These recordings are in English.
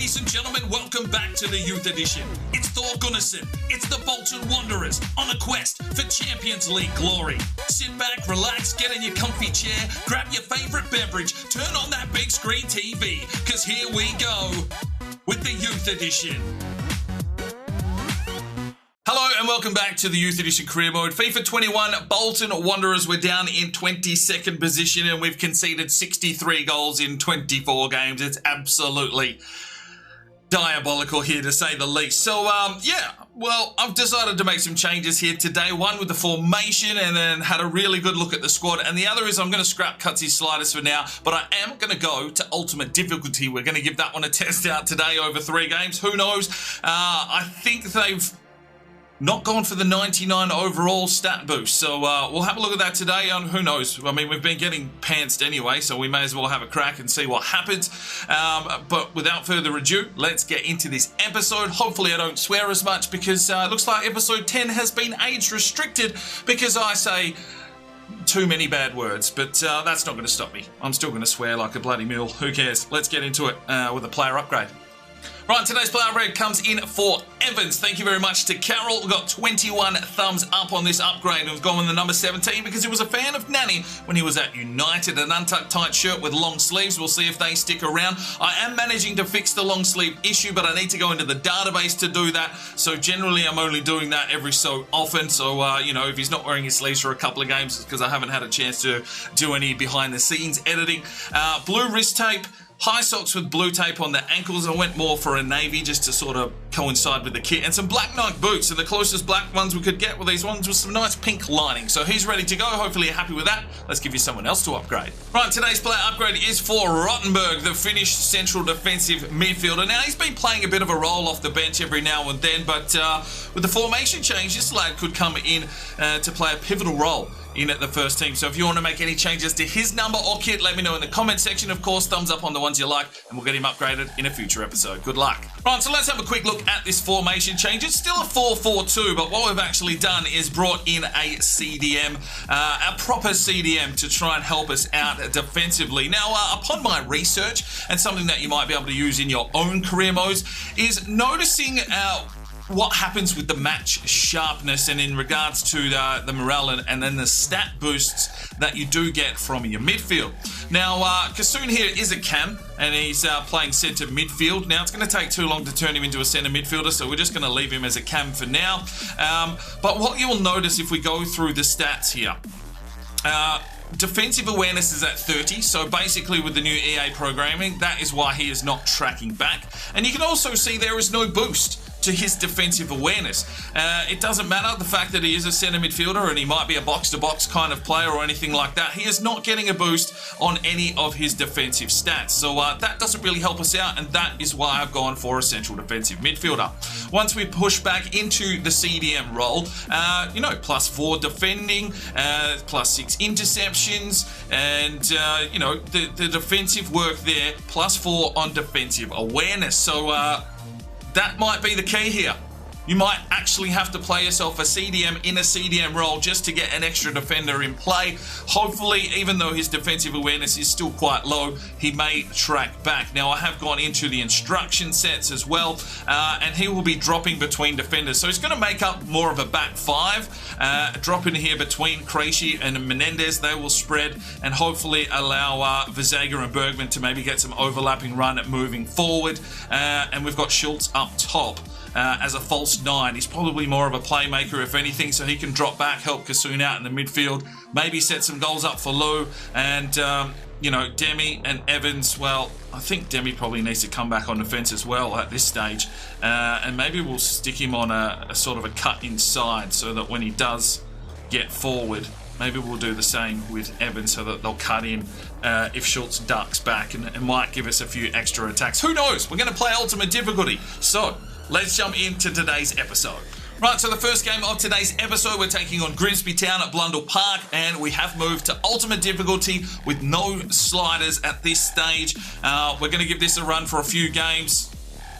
Ladies and gentlemen, welcome back to the Youth Edition. It's Thor Gunnarsson. It's the Bolton Wanderers on a quest for Champions League glory. Sit back, relax, get in your comfy chair, grab your favourite beverage, turn on that big screen TV, because here we go with the Youth Edition. Hello and welcome back to the Youth Edition Career Mode. FIFA 21, Bolton Wanderers were down in 22nd position and we've conceded 63 goals in 24 games. It's absolutely diabolical here, to say the least. So, well, I've decided to make some changes here today. One with the formation, and then had a really good look at the squad. And the other is I'm going to scrap Cutsy's sliders for now, but I am going to go to ultimate difficulty. We're going to give that one a test out today over 3 games. Who knows? I think they've not gone for the 99 overall stat boost. So we'll have a look at that today. And who knows? I mean, we've been getting pantsed anyway, so we may as well have a crack and see what happens. But without further ado, let's get into this episode. Hopefully I don't swear as much, because it looks like episode 10 has been age restricted because I say too many bad words. But that's not going to stop me. I'm still going to swear like a bloody mule. Who cares? Let's get into it with a player upgrade. Right, today's player upgrade comes in for Evans. Thank you very much to Carol. We got 21 thumbs up on this upgrade, and we've gone with the number 17 because he was a fan of Nanny when he was at United. An untucked tight shirt with long sleeves. We'll see if they stick around. I am managing to fix the long sleeve issue, but I need to go into the database to do that. So generally, I'm only doing that every so often. So, you know, if he's not wearing his sleeves for a couple of games, it's because I haven't had a chance to do any behind the scenes editing. Blue wrist tape. High socks with blue tape on the ankles. I went more for a navy just to sort of coincide with the kit. And some black Nike boots. So the closest black ones we could get were these ones with some nice pink lining. So he's ready to go. Hopefully you're happy with that. Let's give you someone else to upgrade. Right, today's player upgrade is for Rottenberg, the Finnish central defensive midfielder. Now, he's been playing a bit of a role off the bench every now and then, but with the formation change, this lad could come in to play a pivotal role in at the first team. So if you want to make any changes to his number or kit, let me know in the comment section. Of course, thumbs up on the ones you like, and we'll get him upgraded in a future episode. Good luck. Right, so let's have a quick look at this formation change. It's still a 4-4-2, but what we've actually done is brought in a CDM, a proper CDM, to try and help us out defensively. Now, upon my research, and something that you might be able to use in your own career modes, is noticing what happens with the match sharpness and in regards to the morale and then the stat boosts that you do get from your midfield. Now, Kassoon here is a cam, and he's playing centre midfield. Now, it's going to take too long to turn him into a centre midfielder, so we're just going to leave him as a cam for now. But what you will notice if we go through the stats here, defensive awareness is at 30, so basically with the new EA programming, that is why he is not tracking back. And you can also see there is no boost to his defensive awareness. It doesn't matter the fact that he is a centre midfielder and he might be a box-to-box kind of player or anything like that. He is not getting a boost on any of his defensive stats. So that doesn't really help us out, and that is why I've gone for a central defensive midfielder. Once we push back into the CDM role, you know, +4 defending, +6 interceptions, and, you know, the defensive work there, +4 on defensive awareness. So, that might be the key here. You might actually have to play yourself a CDM in a CDM role just to get an extra defender in play. Hopefully, even though his defensive awareness is still quite low, he may track back. Now, I have gone into the instruction sets as well, and he will be dropping between defenders. So he's going to make up more of a back 5, drop in here between Krejci and Menendez. They will spread and hopefully allow Vizaga and Bergman to maybe get some overlapping run at moving forward. And we've got Schultz up top as a false 9. He's probably more of a playmaker, if anything, so he can drop back, help Kassoon out in the midfield, maybe set some goals up for Lou. And, you know, Demi and Evans, well, I think Demi probably needs to come back on defence as well at this stage. And maybe we'll stick him on a sort of a cut inside so that when he does get forward, maybe we'll do the same with Evans so that they'll cut in if Schultz ducks back and might give us a few extra attacks. Who knows? We're going to play ultimate difficulty. So let's jump into today's episode. Right, so the first game of today's episode, we're taking on Grimsby Town at Blundell Park, and we have moved to ultimate difficulty with no sliders at this stage. We're going to give this a run for a few games,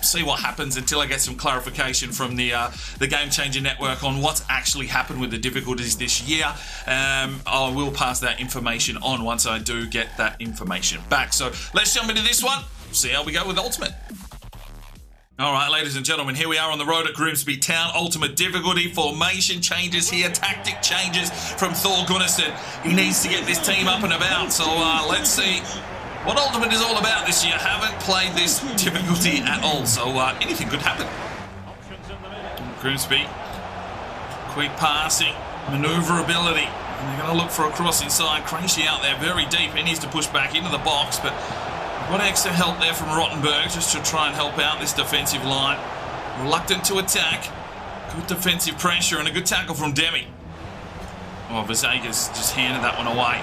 see what happens until I get some clarification from the Game Changer Network on what's actually happened with the difficulties this year. I will pass that information on once I do get that information back. So let's jump into this one, see how we go with ultimate. All right, ladies and gentlemen, here we are on the road at Grimsby Town. Ultimate difficulty, formation changes here, tactic changes from Thor Gunnarsson. He needs to get this team up and about, so let's see what Ultimate is all about this year. Haven't played this difficulty at all, so anything could happen. Grimsby, quick passing, manoeuvrability. And they're going to look for a cross inside. Krejci out there very deep. He needs to push back into the box, but got extra help there from Rottenberg just to try and help out this defensive line. Reluctant to attack. Good defensive pressure and a good tackle from Demi. Oh, Vizega's just handed that one away.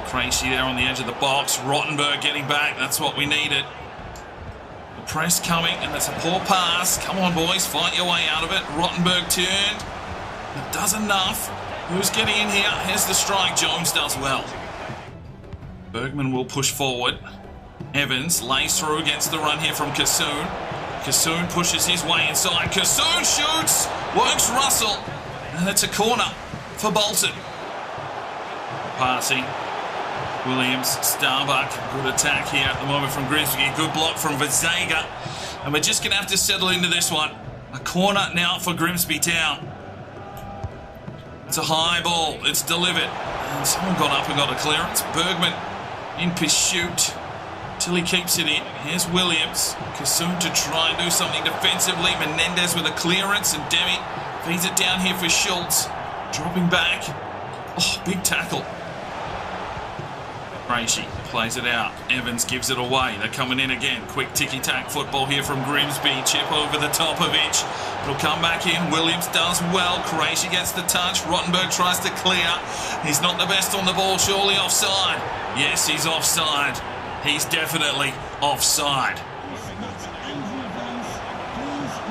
Krejci there on the edge of the box. Rottenberg getting back. That's what we needed. The press coming, and it's a poor pass. Come on, boys. Fight your way out of it. Rottenberg turned. It does enough. Who's getting in here? Here's the strike. Jones does well. Bergman will push forward. Evans lays through against the run here from Kassoon. Kassoon pushes his way inside. Kassoon shoots! Works Russell. And it's a corner for Bolton. Passing. Williams, Starbuck. Good attack here at the moment from Grimsby. Good block from Vizega. And we're just going to have to settle into this one. A corner now for Grimsby Town. It's a high ball. It's delivered. And someone got up and got a clearance. Bergman in pursuit till he keeps it in. Here's Williams. Kassoon to try and do something defensively. Menendez with a clearance, and Demi feeds it down here for Schultz. Dropping back. Oh, big tackle. Krejci plays it out. Evans gives it away. They're coming in again. Quick ticky-tack football here from Grimsby. Chip over the top of it. It'll come back in. Williams does well. Krejci gets the touch. Rottenberg tries to clear. He's not the best on the ball. Surely offside. Yes, he's offside. He's definitely offside.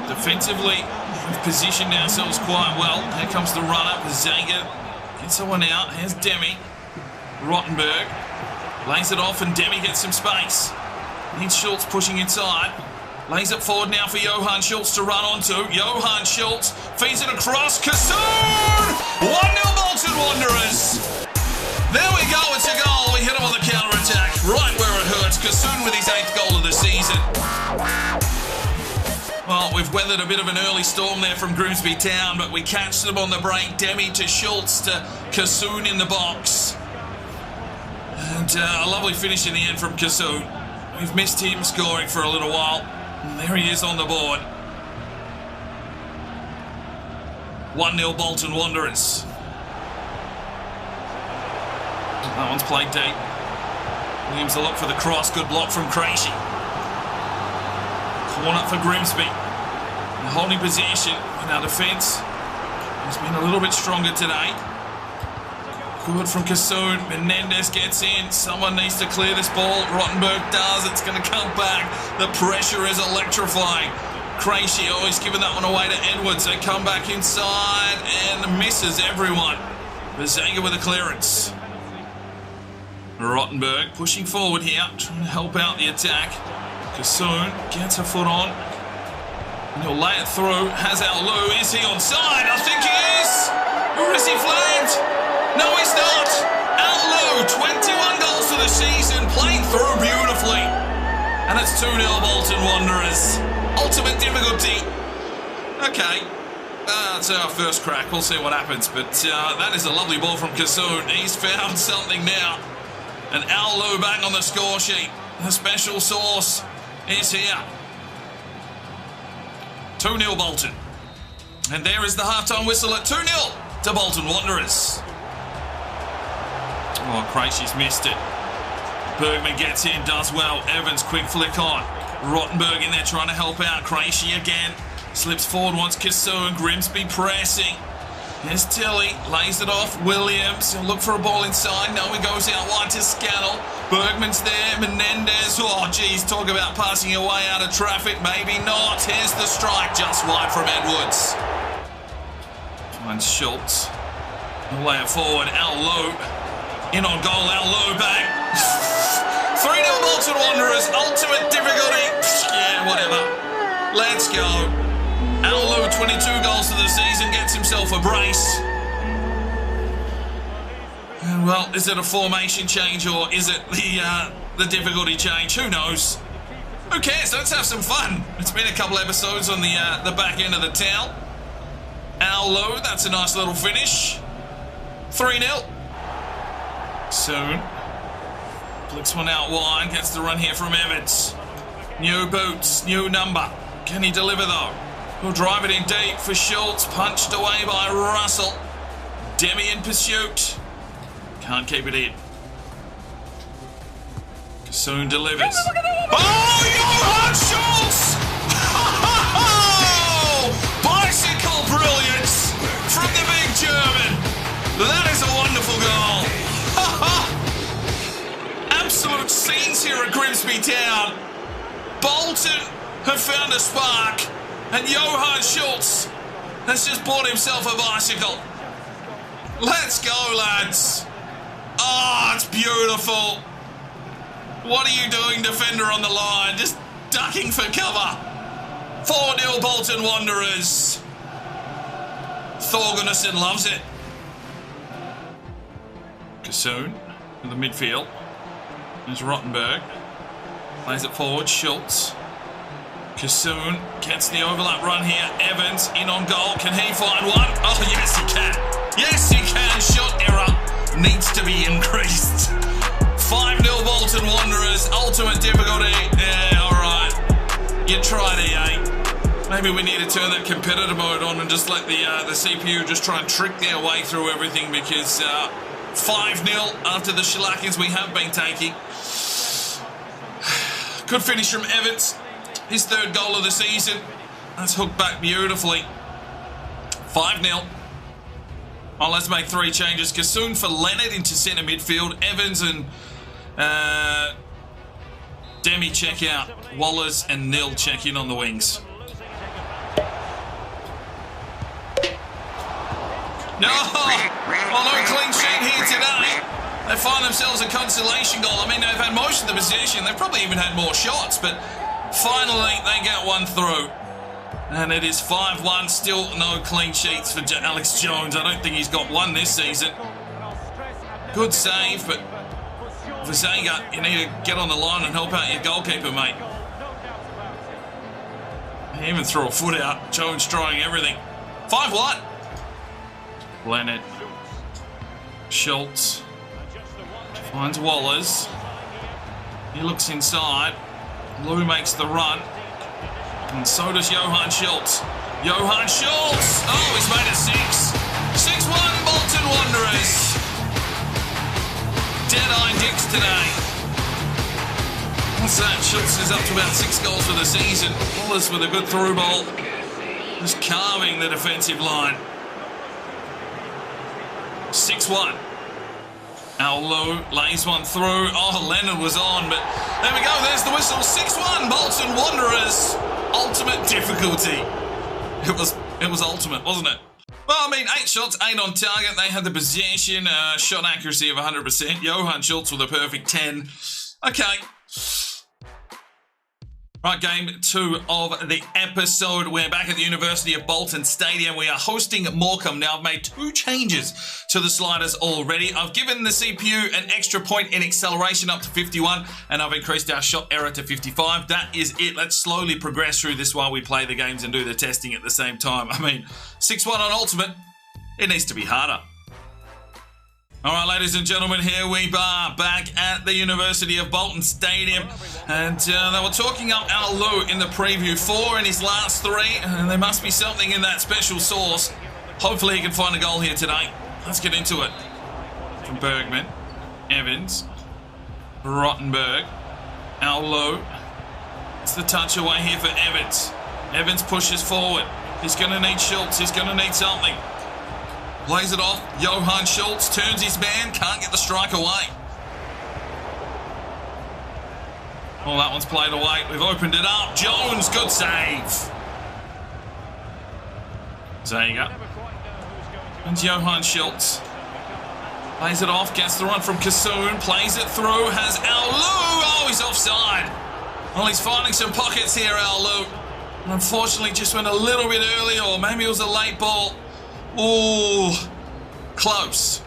Defensively, we've positioned ourselves quite well. Here comes the run-up. Zanga gets someone out. Here's Demi. Rottenberg lays it off, and Demi gets some space. Needs Schultz pushing inside. Lays it forward now for Johan Schultz to run onto. Johan Schultz feeds it across. Kassoon! 1-0 Bolton Wanderers. There we go, it's a goal. We hit him on the counter-attack, right where it hurts. Kassoon with his 8th goal of the season. Well, we've weathered a bit of an early storm there from Grimsby Town, but we catch them on the break. Demi to Schultz to Kassoon in the box. And a lovely finish in the end from Kassoon. We've missed him scoring for a little while. And there he is on the board. 1-0 Bolton Wanderers. That one's played deep. Williams will look for the cross. Good block from Krejci. Corner for Grimsby. They're holding possession in our defence. He's been a little bit stronger today. Good from Kassoon. Menendez gets in. Someone needs to clear this ball. Rottenberg does. It's going to come back. The pressure is electrifying. Krejci always giving that one away to Edwards. They come back inside and misses everyone. Vizega with a clearance. Rottenberg pushing forward here, trying to help out the attack. Kassoon gets a foot on. And he'll lay it through. Has Al-Lou. Is he onside? I think he is. Or is he flagged? No, he's not. Al-Lou, 21 goals for the season, playing through beautifully. And it's 2-0 Bolton Wanderers. Ultimate difficulty. Okay. That's our first crack. We'll see what happens. But that is a lovely ball from Kassoon. He's found something now. And Al-Lou back on the score sheet. The special sauce is here. 2-0 Bolton. And there is the halftime whistle at 2-0 to Bolton Wanderers. Oh, Krejci's missed it. Bergman gets in, does well. Evans, quick flick on. Rottenberg in there trying to help out. Krejci again. Slips forward, wants Kassoon. Grimsby pressing. Here's Tilly, lays it off. Williams, he'll look for a ball inside. No, he goes out wide to Scannell. Bergman's there. Menendez, oh geez, talk about passing your way out of traffic. Maybe not. Here's the strike, just wide from Edwards. Finds Schultz. He'll lay it forward. Al-Lou. In on goal, Al-Lou bang. 3-0 Bolton Wanderers, ultimate difficulty. Yeah, whatever. Let's go. Al-Lou, 22 goals for the season, gets himself a brace. And well, is it a formation change or is it the difficulty change? Who knows? Who cares? Let's have some fun. It's been a couple episodes on the back end of the towel. Low, that's a nice little finish. 3-0. Soon. Flicks one out wide. Gets the run here from Evans. New boots, new number. Can he deliver though? He'll drive it in deep for Schultz. Punched away by Russell. Demi in pursuit. Can't keep it in. Soon delivers. Oh, Johan Schultz! Oh, bicycle brilliance from the big German. That is a wonderful goal. Absolute scenes here at Grimsby Town. Bolton have found a spark, and Johan Schultz has just bought himself a bicycle. Let's go, lads. Oh, it's beautiful. What are you doing, defender on the line? Just ducking for cover. 4-0 Bolton Wanderers. Thor Gunnarsson loves it. Kassoon in the midfield. There's Rottenberg. Plays it forward, Schultz. Kassoon gets the overlap run here. Evans in on goal. Can he find one? Oh, yes, he can. Yes, he can. Shot error needs to be increased. 5-0 Bolton Wanderers. Ultimate difficulty. Yeah, all right. You tried it, eh? Maybe we need to turn that competitor mode on and just let the CPU just try and trick their way through everything, because 5-0 after the shellackings we have been taking. Good finish from Evans. His third goal of the season. That's hooked back beautifully. 5-0. Oh, let's make 3 changes. Kassoon for Leonard into centre midfield. Evans and Demi check out. Wallace and Nil check in on the wings. No! Oh, no clean sheet here today. They find themselves a consolation goal. I mean, they've had most of the possession. They've probably even had more shots, but finally they get one through. And it is 5-1. Still no clean sheets for Alex Jones. I don't think he's got one this season. Good save, but for Zaga, you need to get on the line and help out your goalkeeper, mate. He even threw a foot out. Jones trying everything. 5-1. Leonard. Schultz. Finds Wallers. He looks inside. Lou makes the run. And so does Johan Schultz. Johan Schultz! Oh, he's made it 6. 6-1 Bolton Wanderers. Dead-eye dicks today. What's that? Schultz is up to about 6 goals for the season. Wallace with a good through ball. Just carving the defensive line. 6-1. Lou lays one through. Oh, Leonard was on, but there we go. There's the whistle. 6-1 Bolton Wanderers. Ultimate difficulty. It was ultimate, wasn't it? Well, I mean, 8 shots, 8 on target. They had the possession, shot accuracy of 100%. Johan Schultz with a perfect 10. Okay. Right, game 2 of the episode. We're back at the University of Bolton Stadium. We are hosting Morecambe. Now, I've made 2 changes to the sliders already. I've given the CPU an extra point in acceleration up to 51, and I've increased our shot error to 55. That is it. Let's slowly progress through this while we play the games and do the testing at the same time. I mean, 6-1 on Ultimate. It needs to be harder. All right, ladies and gentlemen, here we are back at the University of Bolton Stadium. And they were talking up Lou in the preview. 4 in his last 3, and there must be something in that special sauce. Hopefully he can find a goal here today. Let's get into it. From Bergman, Evans, Rottenberg, Lou. It's the touch away here for Evans. Evans pushes forward. He's going to need Schultz. He's going to need something. Plays it off. Johan Schultz turns his man. Can't get the strike away. Well, that one's played away. We've opened it up. Jones, good save. Zaga. And Johan Schultz. Plays it off. Gets the run from Kassoon. Plays it through. Has Lou. Oh, he's offside. Well, he's finding some pockets here, Lou. Unfortunately, just went a little bit early, or maybe it was a late ball. Ooh, close.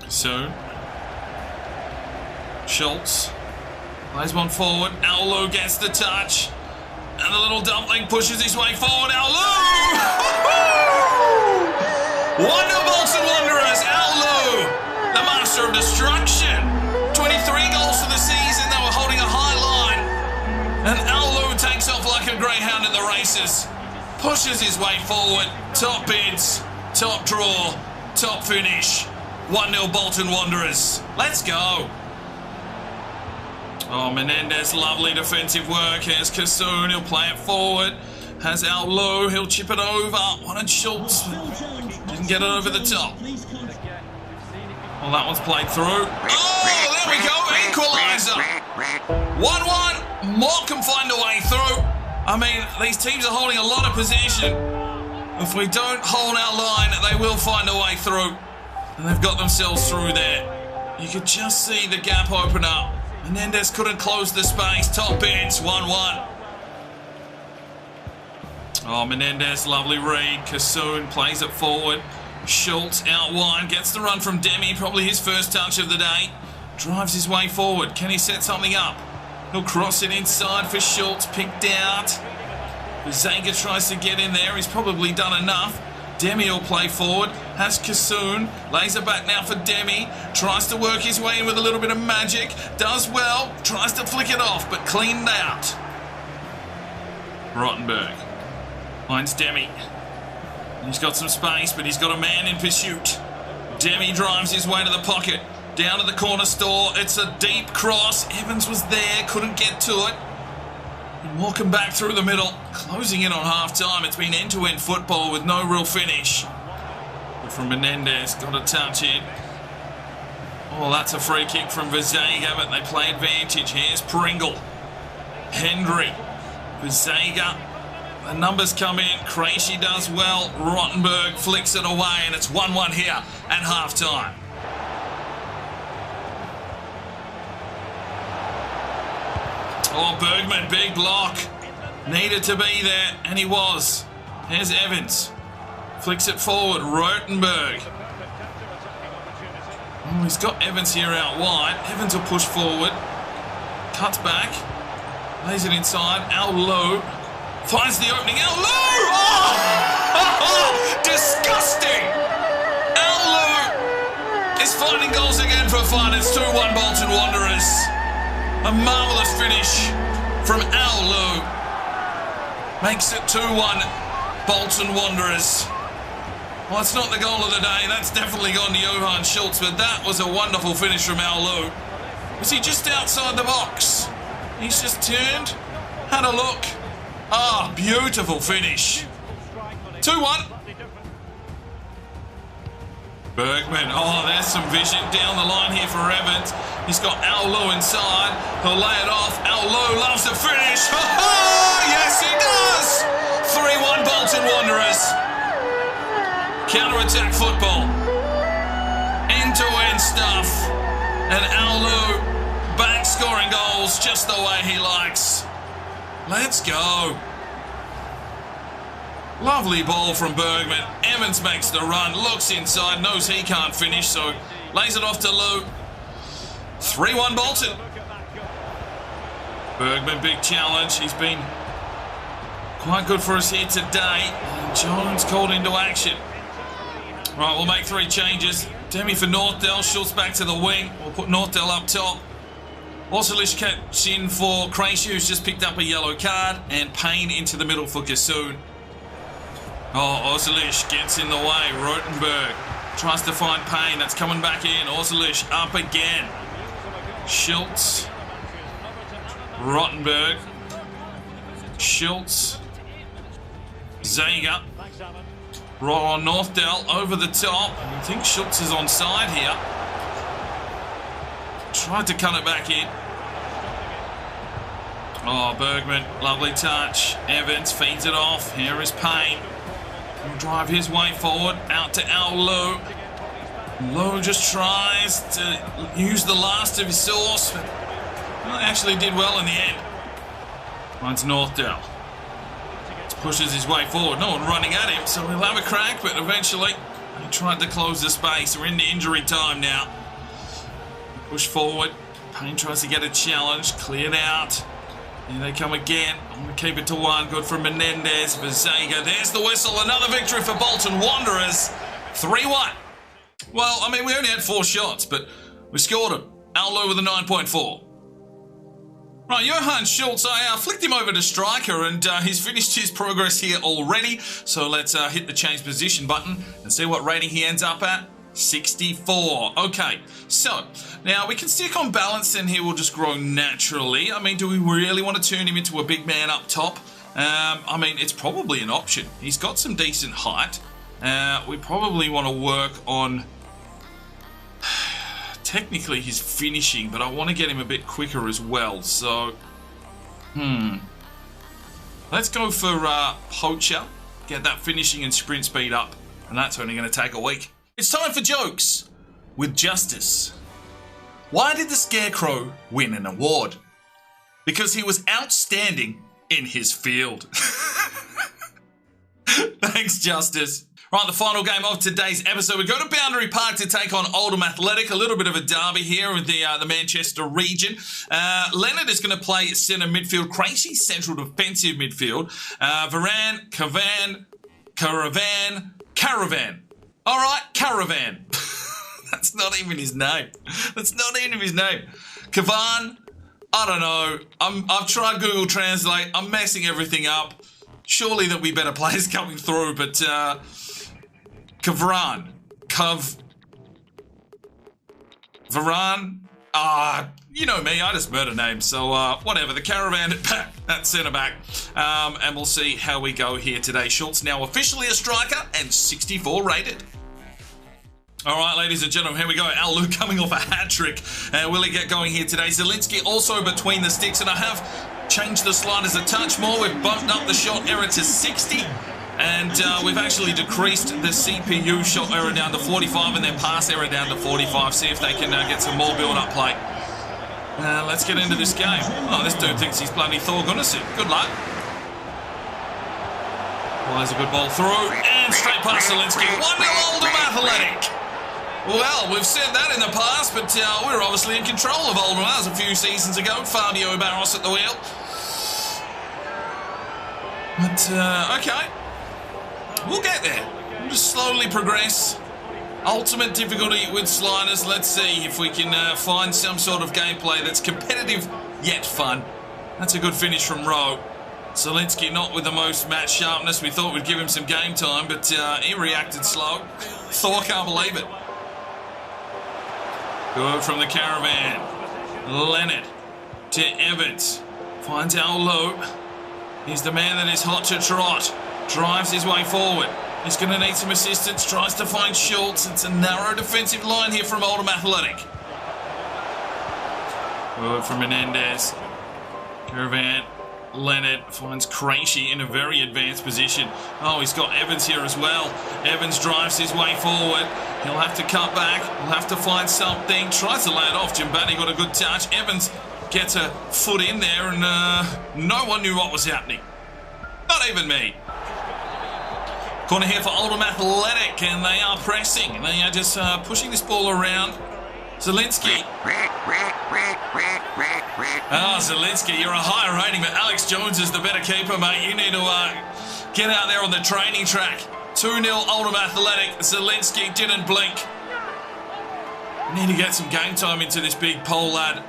So, Schultz Plays one forward. Aulu gets the touch. And the little dumpling pushes his way forward. Aulu! 1-0 Bolton Wanderers. Aulu, the master of destruction. 23 goals for the season. They were holding a high line. And Aulu takes off like a greyhound at the races. Pushes his way forward. Top bids, top draw, top finish. 1-0 Bolton Wanderers. Let's go. Oh, Menendez, lovely defensive work. Here's Kassoon, he'll play it forward. Has Aulu, he'll chip it over. Wanted Schultz. Didn't get it over the top. Well, that one's played through. Oh, there we go, equaliser. 1-1, Morecambe find a way through. I mean, these teams are holding a lot of possession. If we don't hold our line, they will find a way through. And they've got themselves through there. You could just see the gap open up. Menendez couldn't close the space. Top bins, 1-1. Oh, Menendez, lovely read. Kassoon plays it forward. Schultz out wide, gets the run from Demi, probably his first touch of the day. Drives his way forward. Can he set something up? He'll cross it inside for Schultz, picked out. Zaga tries to get in there. He's probably done enough. Demi will play forward. Has Kassoon. Lays it back now for Demi. Tries to work his way in with a little bit of magic. Does well. Tries to flick it off, but cleaned out. Rottenberg finds Demi. He's got some space, but he's got a man in pursuit. Demi drives his way to the pocket. Down to the corner store. It's a deep cross. Evans was there. Couldn't get to it. And Morecambe back through the middle. Closing in on half-time. It's been end-to-end football with no real finish. But from Menendez. Got a touch in. Oh, that's a free kick from Vizega, but they play advantage. Here's Pringle. Hendry. Vizega. The numbers come in. Krejci does well. Rottenberg flicks it away, and it's 1-1 here at half-time. Oh, Bergman, big block. Needed to be there, and he was. Here's Evans. Flicks it forward. Rottenberg. Oh, he's got Evans here out wide. Evans will push forward. Cuts back. Lays it inside. Aulu finds the opening. Aulu! Oh! Disgusting! Aulu is finding goals again for fun. It's 2-1 Bolton Wanderers. A marvellous finish from Aulu. Makes it 2-1 Bolton Wanderers. Well, it's not the goal of the day. That's definitely gone to Johan Schultz, but that was a wonderful finish from Aulu. Was he just outside the box? He's just turned, had a look. Ah, beautiful finish. 2-1. Bergman, oh, there's some vision down the line here for Evans. He's got Aulu inside. He'll lay it off. Aulu loves the finish. Oh, yes, he does. 3-1 Bolton Wanderers. Counter-attack football. End-to-end stuff. And Aulu back scoring goals just the way he likes. Let's go. Lovely ball from Bergman. Evans makes the run, looks inside, knows he can't finish, so lays it off to Lou. 3-1 Bolton. Bergman, big challenge. He's been quite good for us here today. And Jones called into action. Right, we'll make 3 changes. Demi for Northdale, Schultz back to the wing. We'll put Northdale up top. Orsulish catch in for Krejci, who's just picked up a yellow card, and Payne into the middle for Kassoon. Oh, Orsulish gets in the way. Rottenberg tries to find Payne. That's coming back in. Orsulish up again. Schultz. Rottenberg. Schultz. Zaga. Ron Northdale over the top. I think Schultz is on side here. Tried to cut it back in. Oh, Bergman, lovely touch. Evans feeds it off. Here is Payne. He'll drive his way forward. Out to Aulu. Lowe just tries to use the last of his sauce. But actually did well in the end. Finds Northdale. Pushes his way forward. No one running at him, so he'll have a crack, but eventually he tried to close the space. We're into injury time now. Push forward. Payne tries to get a challenge. Cleared out. Here they come again. I'm going to keep it to 1. Good from Menendez. Vazega. There's the whistle. Another victory for Bolton Wanderers. 3-1. Well, I mean, we only had 4 shots, but we scored them. Allo with a 9.4. Right, Johan Schultz, I flicked him over to striker, and he's finished his progress here already. So let's hit the change position button and see what rating he ends up at. 64. Okay, so now we can stick on balance and he will just grow naturally. I mean, do we really want to turn him into a big man up top? I mean, it's probably an option. He's got some decent height. We probably want to work on technically his finishing, but I want to get him a bit quicker as well. So, let's go for Poacher. Get that finishing and sprint speed up, and that's only going to take a week. It's time for jokes with Justice. Why did the Scarecrow win an award? Because he was outstanding in his field. Thanks, Justice. Right, the final game of today's episode. We go to Boundary Park to take on Oldham Athletic. A little bit of a derby here with the Manchester region. Leonard is going to play centre midfield. Crazy central defensive midfield. Varane, Caravan. All right, Caravan. That's not even his name. That's not even his name. Kavan, I don't know. I've tried Google Translate. I'm messing everything up. Surely there'll be better players coming through, but Varane. You know me, I just murder names, so whatever. The Caravan at centre back, and we'll see how we go here today. Schultz now officially a striker and 64 rated. All right, ladies and gentlemen, here we go. Alu coming off a hat-trick. Will he get going here today? Zielinski also between the sticks, and I have changed the sliders a touch more. We've bumped up the shot error to 60, and we've actually decreased the CPU shot error down to 45 and their pass error down to 45. See if they can get some more build-up play. Let's get into this game. Oh, this dude thinks he's bloody Thor Gunnarsson. Good luck. Well, there's a good ball through, and straight past Zielinski. 1-0 Oldham Athletic. Well, we've said that in the past, but we're obviously in control of Oldham. That was a few seasons ago. Fabio Barros at the wheel. But, okay. We'll get there. We'll just slowly progress. Ultimate difficulty with sliders. Let's see if we can find some sort of gameplay that's competitive yet fun. That's a good finish from Rowe. Zielinski not with the most match sharpness. We thought we'd give him some game time, but he reacted slow. Thor can't believe it. Good from the Caravan. Leonard to Evans. Finds Allo. He's the man that is hot to trot. Drives his way forward. He's going to need some assistance. Tries to find Schultz. It's a narrow defensive line here from Oldham Athletic. Good from Menendez. Caravan. Leonard finds Krejci in a very advanced position. Oh, he's got Evans here as well. Evans drives his way forward. He'll have to cut back. He'll have to find something. Tries to lay it off. Jimbati got a good touch. Evans gets a foot in there, and no one knew what was happening. Not even me. Corner here for Oldham Athletic, and they are pressing. They are just pushing this ball around. Zielinski. Oh, Zielinski, you're a higher rating, but Alex Jones is the better keeper, mate. You need to get out there on the training track. 2-0 Oldham Athletic. Zielinski didn't blink. Need to get some game time into this big pole lad.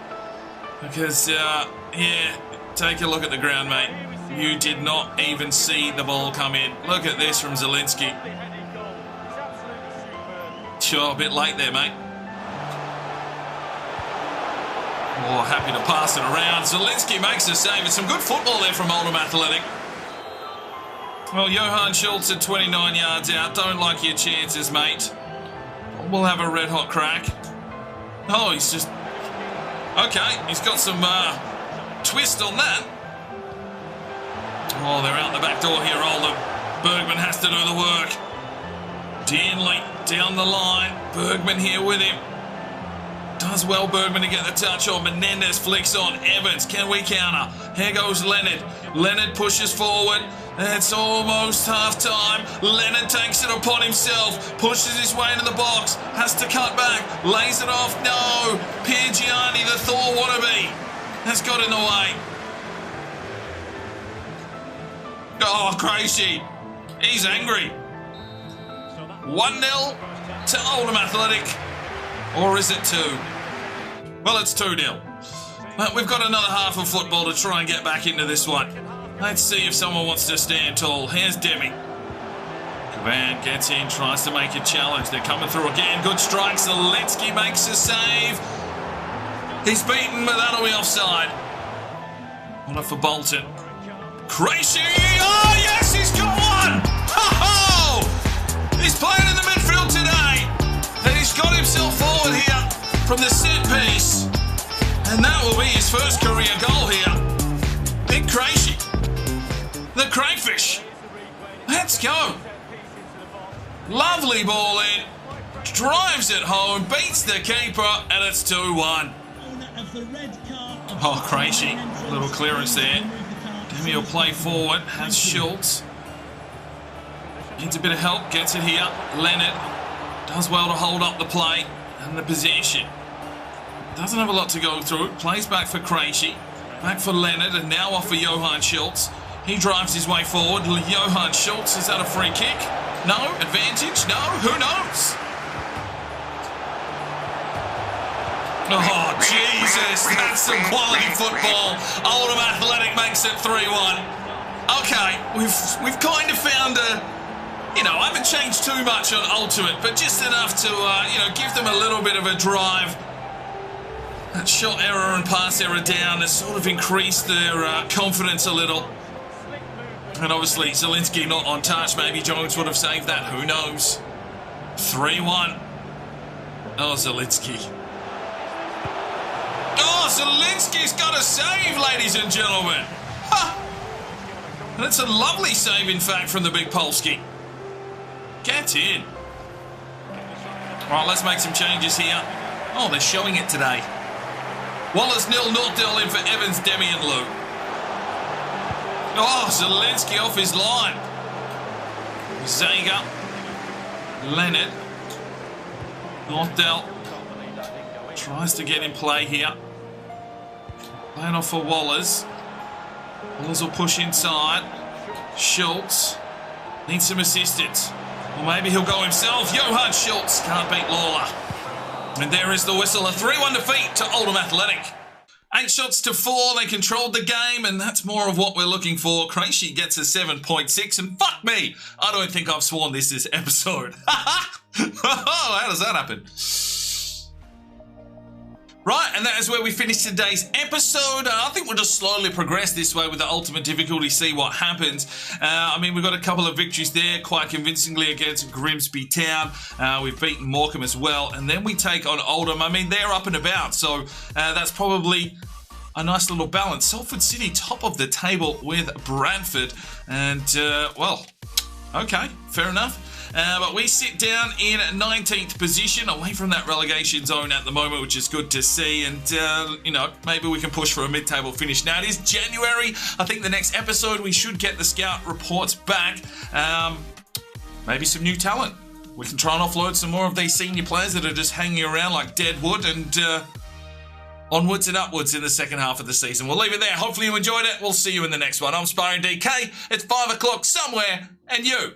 Because, yeah, take a look at the ground, mate. You did not even see the ball come in. Look at this from Zielinski. Sure, a bit late there, mate. Oh, happy to pass it around. Zielinski makes a save. It's some good football there from Oldham Athletic. Well, Johan Schultz at 29 yards out. Don't like your chances, mate. We'll have a red-hot crack. Oh, he's just... Okay, he's got some twist on that. Oh, they're out the back door here, Oldham. Bergman has to do the work. Danley down the line. Bergman here with him. Does well Bergman to get the touch on. Menendez flicks on. Evans, can we counter? Here goes Leonard. Leonard pushes forward. It's almost half-time. Leonard takes it upon himself. Pushes his way into the box. Has to cut back. Lays it off. No. Piergiani, the Thor wannabe, has got in the way. Oh, crazy. He's angry. 1-0 to Oldham Athletic. Or is it 2? Well, it's 2-0. But we've got another half of football to try and get back into this one. Let's see if someone wants to stand tall. Here's Demi. Cavan gets in, tries to make a challenge. They're coming through again. Good strike. Zelensky makes a save. He's beaten, but that'll be offside. One up for Bolton. Crazy! Oh, yes, he's got one! Oh! He's playing in the midfield today. And he's got himself forward here from the set piece. And that will be his first career goal here. Big Crazy. The crayfish. Let's go. Lovely ball in. Drives it home. Beats the keeper. And it's 2-1. Oh, Crazy. Little clearance there. Demi will play forward. Has Schultz. Needs a bit of help. Gets it here. Leonard does well to hold up the play and the possession. Doesn't have a lot to go through. Plays back for Crazy. Back for Leonard. And now off for Johan Schultz. He drives his way forward. Johan Schultz, is that a free kick? No? Advantage? No? Who knows? Oh, Jesus. That's some quality football. Oldham Athletic makes it 3-1. Okay, we've kind of found a... You know, I haven't changed too much on Ultimate, but just enough to, give them a little bit of a drive. That shot error and pass error down has sort of increased their confidence a little. And obviously, Zelensky not on touch. Maybe Jones would have saved that. Who knows? 3-1. Oh, Zelensky. Oh, Zelensky's got a save, ladies and gentlemen. Ha! And it's a lovely save, in fact, from the big Polski. Get in. All right, let's make some changes here. Oh, they're showing it today. Wallace 0, Northdale in for Evans, Demi and Lou. Oh, Zelensky off his line. Zaga. Leonard. Northdale tries to get in play here. Playing off for Wallace. Wallace will push inside. Schultz needs some assistance. Or maybe he'll go himself. Johan Schultz can't beat Lawler. And there is the whistle. A 3-1 defeat to Oldham Athletic. 8 shots to 4. They controlled the game, and that's more of what we're looking for. Crazy gets a 7.6, and fuck me, I don't think I've sworn this episode. How does that happen? Right, and that is where we finish today's episode. I think we'll just slowly progress this way with the ultimate difficulty, see what happens. I mean, we've got a couple of victories there quite convincingly against Grimsby Town. We've beaten Morecambe as well, and then we take on Oldham. I mean, they're up and about, so that's probably a nice little balance. Salford City top of the table with Bradford, and, well, okay, fair enough. But we sit down in 19th position, away from that relegation zone at the moment, which is good to see. And, maybe we can push for a mid-table finish. Now, it is January. I think the next episode we should get the scout reports back. Maybe some new talent. We can try and offload some more of these senior players that are just hanging around like dead wood, and onwards and upwards in the second half of the season. We'll leave it there. Hopefully you enjoyed it. We'll see you in the next one. I'm Sparring DK. It's 5 o'clock somewhere, and you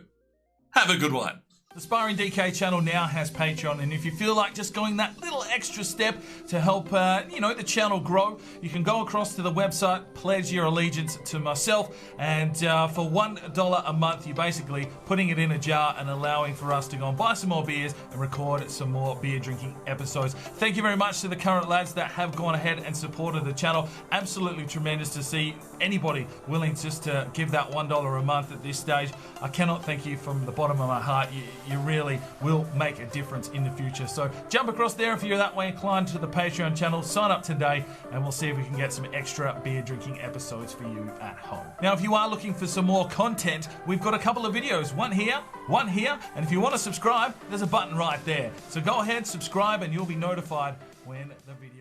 have a good one. The Sparring DK channel now has Patreon, and if you feel like just going that little extra step to help, the channel grow, you can go across to the website, pledge your allegiance to myself, and for $1 a month, you're basically putting it in a jar and allowing for us to go and buy some more beers and record some more beer drinking episodes. Thank you very much to the current lads that have gone ahead and supported the channel. Absolutely tremendous to see anybody willing just to give that $1 a month at this stage. I cannot thank you from the bottom of my heart. You really will make a difference in the future. So jump across there if you're that way inclined to the Patreon channel. Sign up today, and we'll see if we can get some extra beer drinking episodes for you at home. Now, if you are looking for some more content, we've got a couple of videos. One here, and if you want to subscribe, there's a button right there. So go ahead, subscribe, and you'll be notified when the video